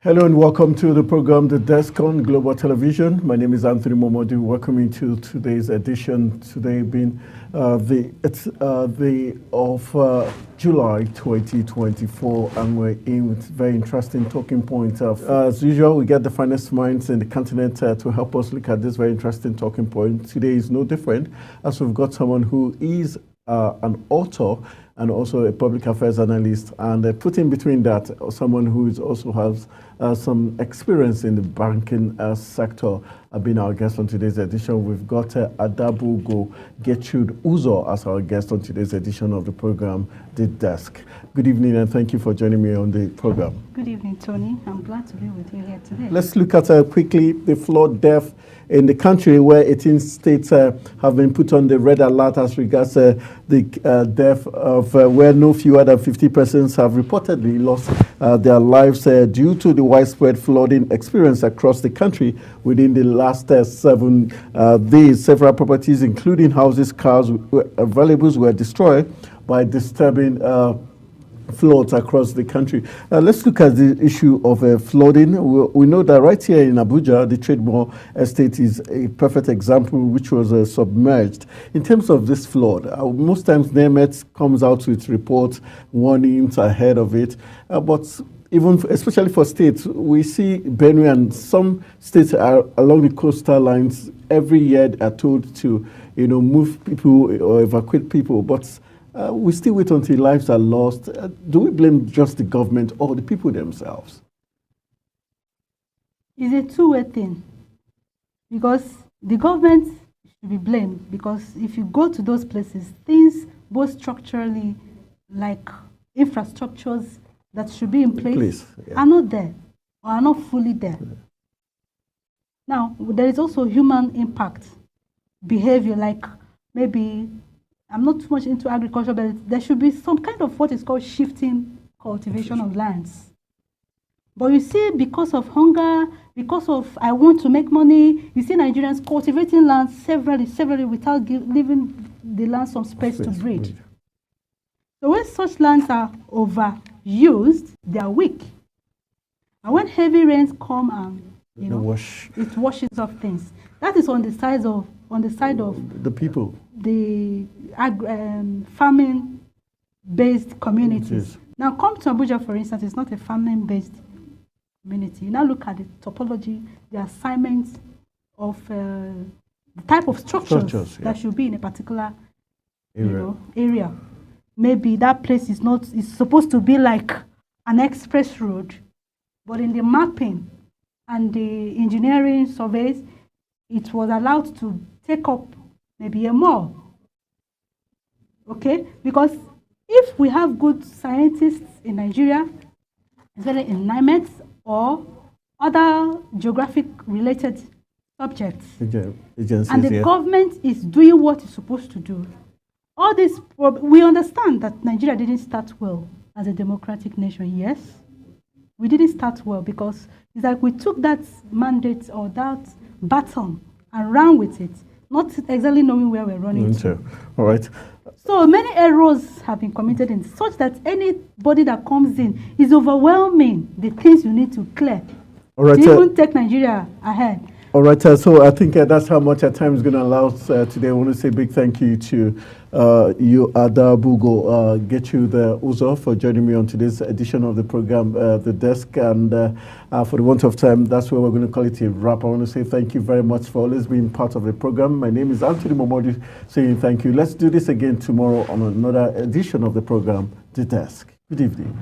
Hello and welcome to the program, The Desk on Global Television. My name is Anthony Momodu. Welcoming to today's edition. Today being the of July 2024, and we're in with very interesting talking points. As usual, we get the finest minds in the continent to help us look at this very interesting talking point. Today is no different, as we've got someone who is an author and also a public affairs analyst, and put in between that, someone who is also has some experience in the banking sector. Being our guest on today's edition, we've got Adabugo Uzo as our guest on today's edition of the program, The Desk. Good evening, and thank you for joining me on the program. Good evening, Tony. I'm glad to be with you here today. Let's look at quickly the flood death in the country, where 18 states have been put on the red alert as regards the death of where no fewer than 50 persons have reportedly lost their lives due to the widespread flooding experienced across the country within the last 7 days. Several properties, including houses, cars, valuables, were destroyed by disturbing floods across the country. Let's look at the issue of flooding. We know that right here in Abuja, the Trademore estate is a perfect example, which was submerged. In terms of this flood, most times NEMET comes out with reports, warnings ahead of it, but even especially for states, we see Benue and some states are along the coastal lines every year are told to, move people or evacuate people, but we still wait until lives are lost. Do we blame just the government or the people themselves? It's a two-way thing, because the government should be blamed, because if you go to those places, things both structurally, like infrastructures that should be in place, are not there or are not fully there. Now, there is also human impact, behavior, like maybe, I'm not too much into agriculture, but there should be some kind of what is called shifting cultivation of lands. But you see, because of hunger, because of I want to make money, you see Nigerians cultivating land severally without giving the land some space to breed. So when such lands are overused, they are weak. And when heavy rains come and it washes off things. That is on the side of the people, the farming-based communities. Now, come to Abuja, for instance, it's not a farming-based community. You now look at the topology, the assignments of the type of structures that should be in a particular area. Maybe that place is supposed to be like an express road, but in the mapping and the engineering surveys, it was allowed to take up maybe a mall. Okay? Because if we have good scientists in Nigeria, especially in NIMET or other geographic related subjects, and the government is doing what it's supposed to do, all this, we understand that Nigeria didn't start well as a democratic nation. Yes, we didn't start well, because it's like we took that mandate or that baton and ran with it, not exactly knowing where we're running to. All right. So many errors have been committed in such that anybody that comes in is overwhelming the things you need to clear. All right. To even take Nigeria ahead. All right, so I think that's how much our time is going to allow us today. I want to say a big thank you to you, Adabugo Uzo, for joining me on today's edition of the program, The Desk. And for the want of time, that's where we're going to call it a wrap. I want to say thank you very much for always being part of the program. My name is Anthony Momodu, saying thank you. Let's do this again tomorrow on another edition of the program, The Desk. Good evening.